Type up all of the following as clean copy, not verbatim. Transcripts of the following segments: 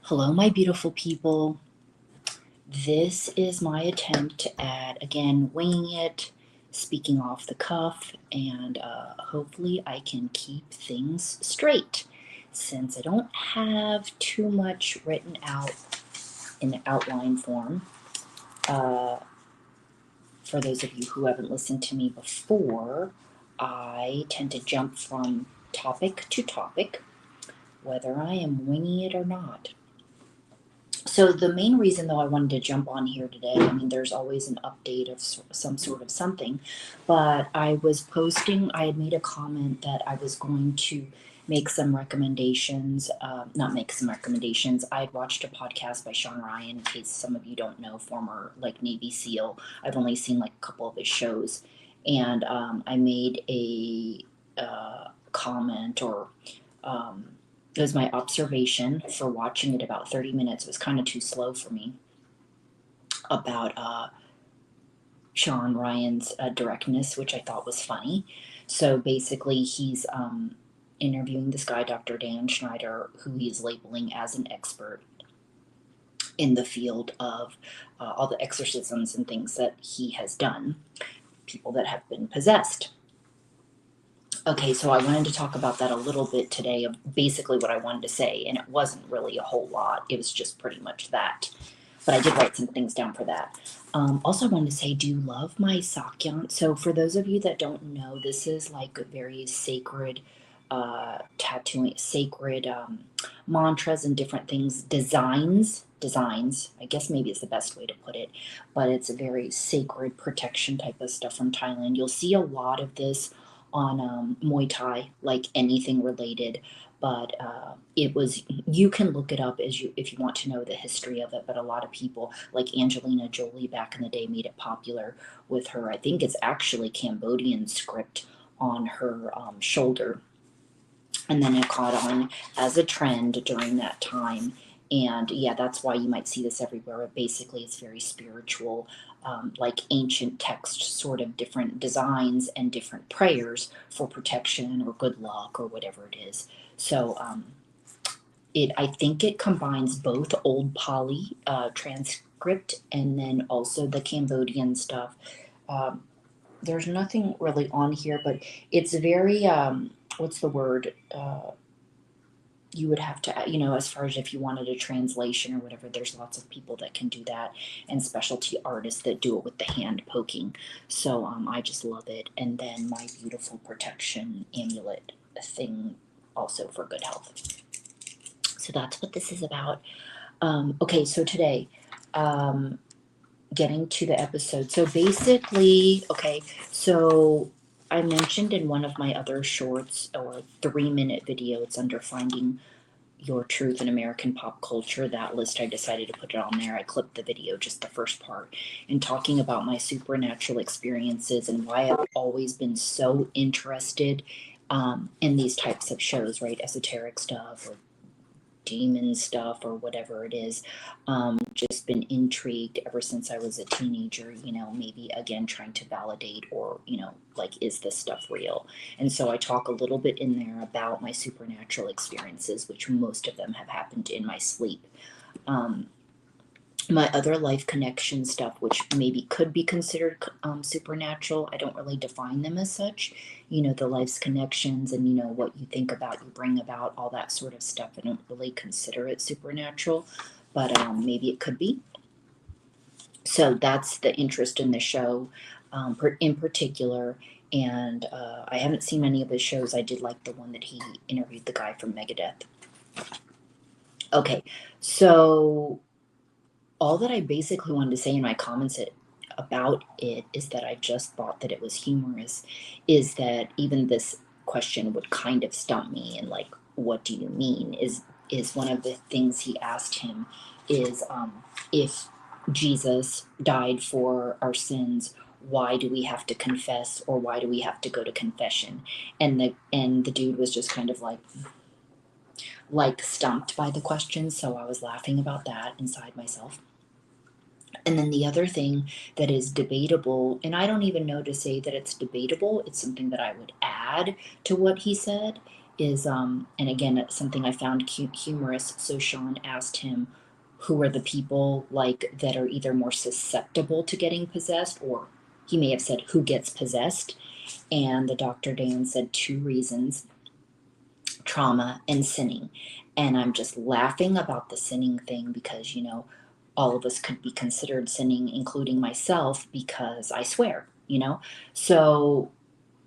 Hello, my beautiful people. This is my attempt at, again, winging it, speaking off the cuff, and hopefully I can keep things straight. Since I don't have too much written out in outline form, uh, for those of you who haven't listened to me before, I tend to jump from topic to topic, whether I am winging it or not. So the main reason, though, I wanted to jump on here today, I mean, there's always an update of some sort of something, but I had made a comment that I was going to make some recommendations, not make some recommendations. I had watched a podcast by Shawn Ryan, in case some of you don't know, former like Navy SEAL. I've only seen like a couple of his shows, and I made a comment or um, it was my observation for watching it about 30 minutes. It was kind of too slow for me about Shawn Ryan's directness, which I thought was funny. So basically, he's interviewing this guy, Dr. Dan Schneider, who he's labeling as an expert in the field of all the exorcisms and things that he has done, people that have been possessed. Okay, so I wanted to talk about that a little bit today, of basically what I wanted to say, and it wasn't really a whole lot. It was just pretty much that. But I did write some things down for that. Also, I wanted to say, do you love my Sak Yant? So, for those of you that don't know, this is like a very sacred tattooing, sacred mantras and different things, designs. I guess maybe is the best way to put it, but it's a very sacred protection type of stuff from Thailand. You'll see a lot of this on Muay Thai, like anything related. But it was, you can look it up as you if you want to know the history of it. But a lot of people, like Angelina Jolie back in the day, made it popular with her. I think it's actually Cambodian script on her shoulder, and then it caught on as a trend during that time. And yeah, that's why you might see this everywhere. Basically, it's very spiritual, like ancient text, sort of different designs and different prayers for protection or good luck or whatever it is. So I think it combines both old Pali transcript and then also the Cambodian stuff. Um, there's nothing really on here, but it's very what's the word? You would have to, as far as if you wanted a translation or whatever, there's lots of people that can do that, and specialty artists that do it with the hand poking. So I just love it. And then my beautiful protection amulet thing, also for good health. So that's what this is about. Okay, so today, um, getting to the episode. So basically, okay, so I mentioned in one of my other shorts or 3-minute video, it's under Finding Your Truth in American Pop Culture. That list, I decided to put it on there. I clipped the video, just the first part, and talking about my supernatural experiences and why I've always been so interested in these types of shows, right? Esoteric stuff or demon stuff or whatever it is. Just been intrigued ever since I was a teenager, maybe again trying to validate or, like, is this stuff real? And so I talk a little bit in there about my supernatural experiences, which most of them have happened in my sleep. Um, my other life connection stuff, which maybe could be considered supernatural, I don't really define them as such. The life's connections and, what you think about, you bring about, all that sort of stuff. I don't really consider it supernatural, but maybe it could be. So that's the interest in the show in particular. And I haven't seen many of his shows. I did like the one that he interviewed the guy from Megadeth. Okay, so all that I basically wanted to say in my comments about it is that I just thought that it was humorous, is that even this question would kind of stump me, and like, what do you mean? Is one of the things he asked him is, if Jesus died for our sins, why do we have to confess, or why do we have to go to confession? And the dude was just kind of like stumped by the question, so I was laughing about that inside myself. And then the other thing that is debatable, and I don't even know to say that it's debatable, it's something that I would add to what he said, is, and again, it's something I found humorous. So Shawn asked him, who are the people like that are either more susceptible to getting possessed, or he may have said, who gets possessed? And the Dr. Dan said two reasons: trauma and sinning. And I'm just laughing about the sinning thing because, all of us could be considered sinning, including myself, because I swear, So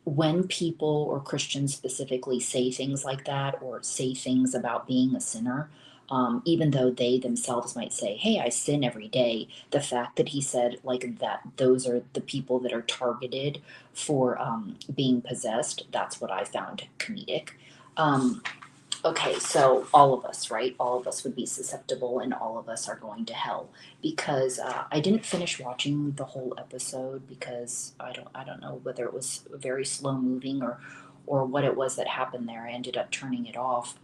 when people, or Christians specifically, say things like that, or say things about being a sinner, even though they themselves might say, hey, I sin every day, the fact that he said like that, those are the people that are targeted for being possessed, that's what I found comedic. Um, Okay, so all of us, right? All of us would be susceptible, and all of us are going to hell. Because I didn't finish watching the whole episode because I don't know whether it was very slow moving, or what it was that happened there. I ended up turning it off.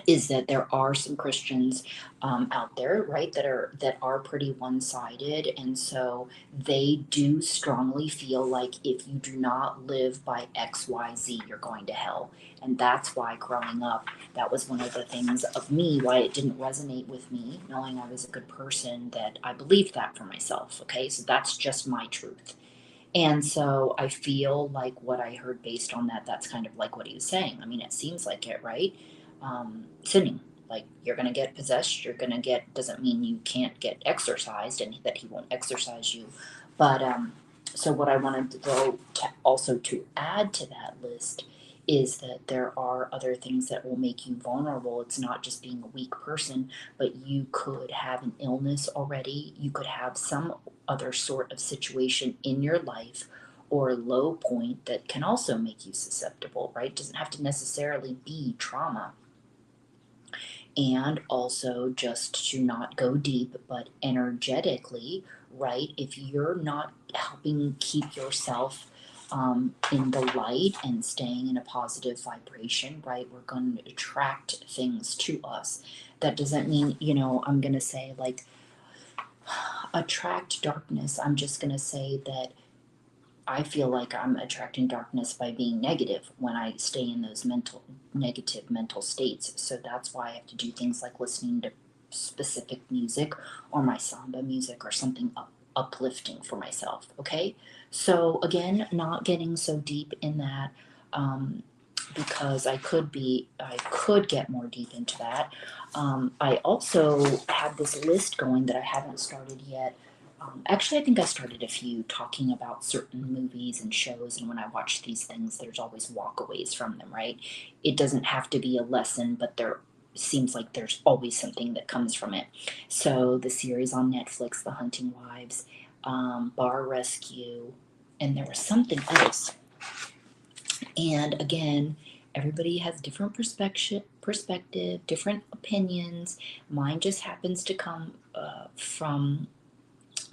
Is that there are some Christians out there, right, that are pretty one-sided, and so they do strongly feel like if you do not live by XYZ, you're going to hell. And that's why growing up, that was one of the things of me why it didn't resonate with me, knowing I was a good person, that I believed that for myself. Okay, so that's just my truth. And so I feel like what I heard based on that, that's kind of like what he was saying. I mean, it seems like it, right? Sinning. Like, you're going to get possessed, you're going to get, doesn't mean you can't get exorcised and that he won't exorcise you. But so what I wanted to go to also to add to that list is that there are other things that will make you vulnerable. It's not just being a weak person, but you could have an illness already. You could have some other sort of situation in your life or low point that can also make you susceptible, right? It doesn't have to necessarily be trauma. And also, just to not go deep, but energetically, right? If you're not helping keep yourself in the light and staying in a positive vibration, right, we're going to attract things to us. That doesn't mean, I'm going to say like attract darkness. I'm just going to say that I feel like I'm attracting darkness by being negative when I stay in those negative mental states. So that's why I have to do things like listening to specific music, or my samba music, or something uplifting for myself. Okay. So again, not getting so deep in that, um, because I could get more deep into that. I also had this list going that I haven't started yet. Actually, I think I started a few talking about certain movies and shows, and when I watch these things, there's always walkaways from them, right? It doesn't have to be a lesson, but there seems like there's always something that comes from it. So the series on Netflix, The Hunting Wives, Bar Rescue, and there was something else. And again, everybody has different perspective, different opinions. Mine just happens to come from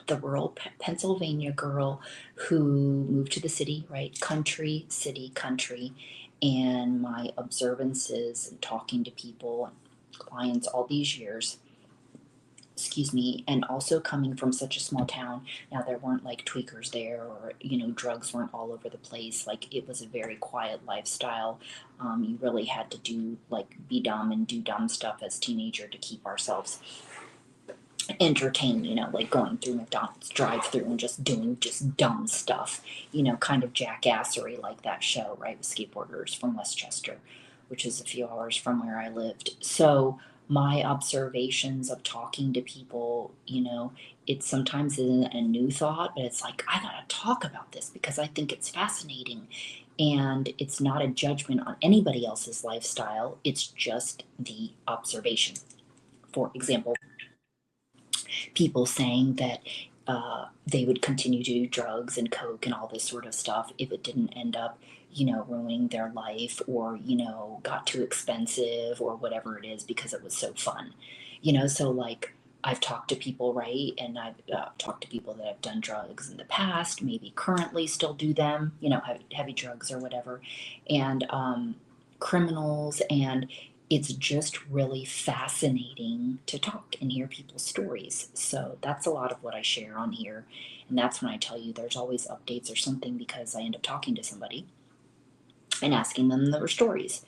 the rural Pennsylvania girl who moved to the city, right? Country, city, country. And my observances and talking to people and clients all these years, excuse me, and also coming from such a small town. Now, there weren't like tweakers there, or, drugs weren't all over the place. Like, it was a very quiet lifestyle. You really had to do, like, be dumb and do dumb stuff as teenager to keep ourselves entertained, like going through McDonald's drive through and just doing just dumb stuff, kind of jackassery, like that show, right, with skateboarders from Westchester, which is a few hours from where I lived. So my observations of talking to people, it sometimes isn't a new thought, but it's like, I gotta talk about this because I think it's fascinating. And it's not a judgment on anybody else's lifestyle, it's just the observation. For example, people saying that they would continue to do drugs and coke and all this sort of stuff if it didn't end up, ruining their life, or, got too expensive, or whatever it is, because it was so fun. So like, I've talked to people, right? And I've talked to people that have done drugs in the past, maybe currently still do them, heavy drugs or whatever, and criminals. And it's just really fascinating to talk and hear people's stories. So that's a lot of what I share on here. And that's when I tell you there's always updates or something, because I end up talking to somebody. and asking them their stories.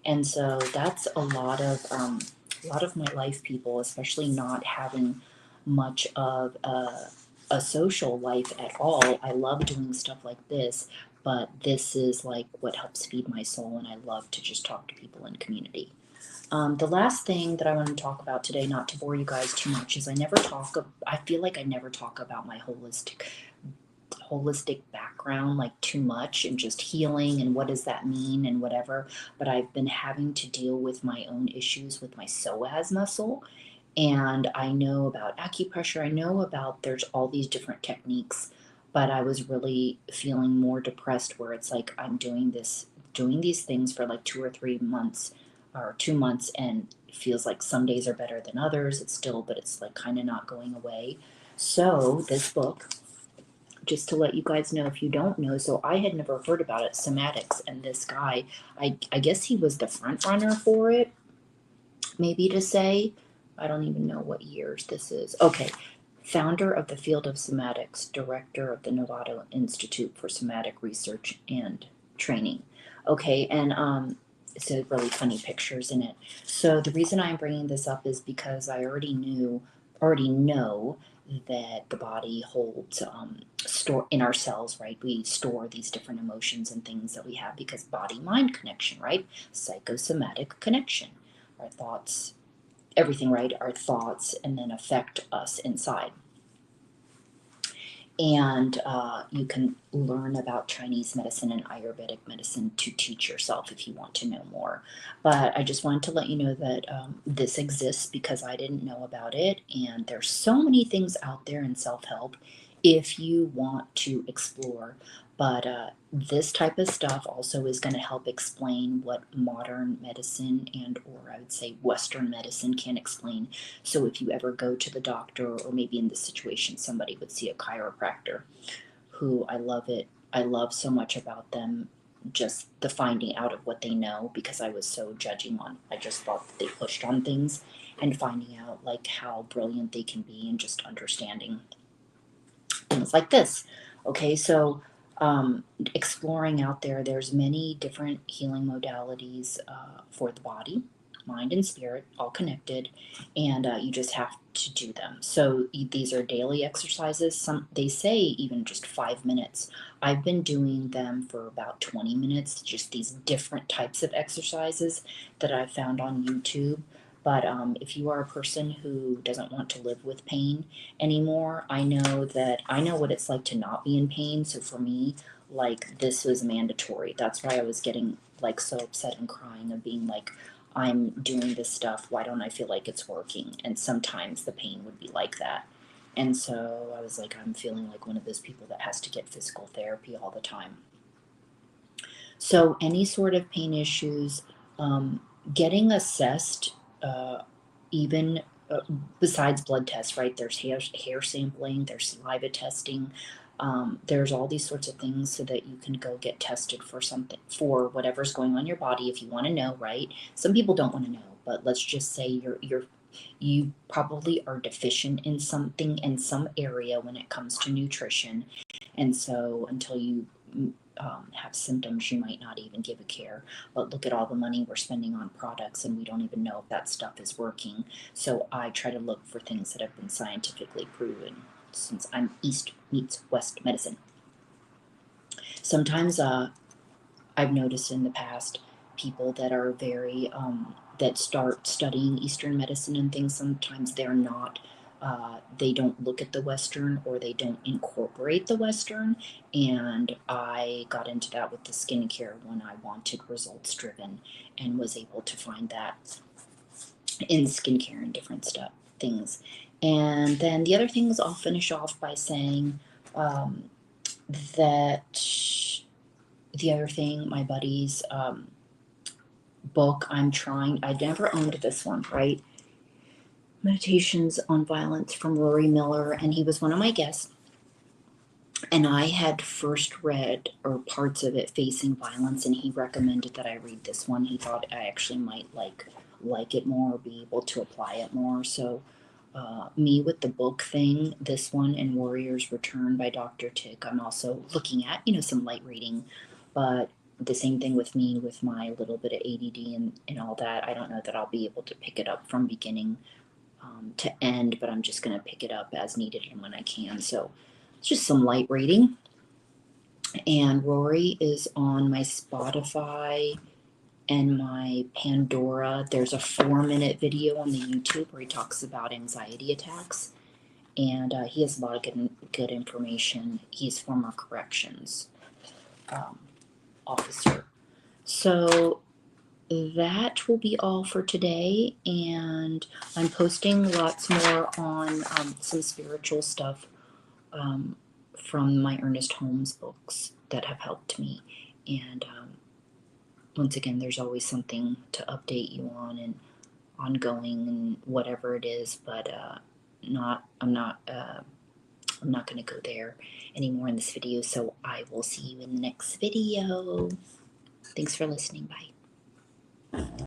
And so that's a lot of my life, people, especially not having much of a social life at all. I love doing stuff like this, but this is like what helps feed my soul, and I love to just talk to people in community. The last thing that I want to talk about today, not to bore you guys too much, is I feel like I never talk about my holistic background like too much, and just healing and what does that mean and whatever. But I've been having to deal with my own issues with my psoas muscle, and I know about acupressure. I know about there's all these different techniques, but I was really feeling more depressed where it's like I'm doing these things for like 2 or 3 months or 2 months, and it feels like some days are better than others. It's still, but it's like kind of not going away. So this book, just to let you guys know if you don't know, so I had never heard about it, Somatics, and this guy, I guess he was the front runner for it, maybe to say. I don't even know what years this is. Okay. Founder of the field of somatics, director of the Novato Institute for Somatic Research and Training. Okay, and it's a really funny pictures in it. So the reason I'm bringing this up is because I already know that the body holds store in our cells, right? We store these different emotions and things that we have because body mind connection, right? Psychosomatic connection. Our thoughts, everything, right? Our thoughts and then affect us inside. And you can learn about Chinese medicine and Ayurvedic medicine to teach yourself if you want to know more. But I just wanted to let you know that this exists because I didn't know about it. And there's so many things out there in self help if you want to explore. But this type of stuff also is going to help explain what modern medicine and, or I would say Western medicine, can explain. So if you ever go to the doctor, or maybe in this situation, somebody would see a chiropractor, who I love it. I love so much about them, just the finding out of what they know, because I was so judging on, I just thought that they pushed on things, and finding out like how brilliant they can be and just understanding things like this. Okay, so exploring out there, there's many different healing modalities for the body, mind, and spirit, all connected, and you just have to do them. So these are daily exercises. Some they say even just 5 minutes. I've been doing them for about 20 minutes. Just these different types of exercises that I found on YouTube. But if you are a person who doesn't want to live with pain anymore, I know what it's like to not be in pain. So for me, like this was mandatory. That's why I was getting like so upset and crying of being like, I'm doing this stuff. Why don't I feel like it's working? And sometimes the pain would be like that. And so I was like, I'm feeling like one of those people that has to get physical therapy all the time. So any sort of pain issues, um, getting assessed, uh, even besides blood tests, right? There's hair sampling, there's saliva testing, there's all these sorts of things so that you can go get tested for something, for whatever's going on in your body if you want to know, right? Some people don't want to know, but let's just say you probably are deficient in something in some area when it comes to nutrition, and so until you have symptoms, you might not even give a care. But look at all the money we're spending on products, and we don't even know if that stuff is working. So I try to look for things that have been scientifically proven, since I'm East meets West medicine. Sometimes I've noticed in the past people that are very that start studying Eastern medicine and things. Sometimes they're not. They don't look at the Western, or they don't incorporate the Western. And I got into that with the skincare when I wanted results driven, and was able to find that in skincare and different stuff things. And then the other things I'll finish off by saying um, that the other thing, my buddy's book, I never owned this one, right? Meditations on Violence from Rory Miller, and he was one of my guests. And I had first read, or parts of it, Facing Violence, and he recommended that I read this one. He thought I actually might like it more, or be able to apply it more. So me with the book thing, this one and Warrior's Return by Dr. Tick, I'm also looking at, some light reading, but the same thing with me with my little bit of ADD and all that. I don't know that I'll be able to pick it up from beginning to end, but I'm just going to pick it up as needed and when I can. So it's just some light reading. And Rory is on my Spotify and my Pandora. There's a 4-minute video on the YouTube where he talks about anxiety attacks, and he has a lot of good information. He's former corrections um, officer. So that will be all for today, and I'm posting lots more on some spiritual stuff from my Ernest Holmes books that have helped me. And once again, there's always something to update you on and ongoing and whatever it is, but I'm not going to go there anymore in this video. So I will see you in the next video. Thanks for listening. Bye.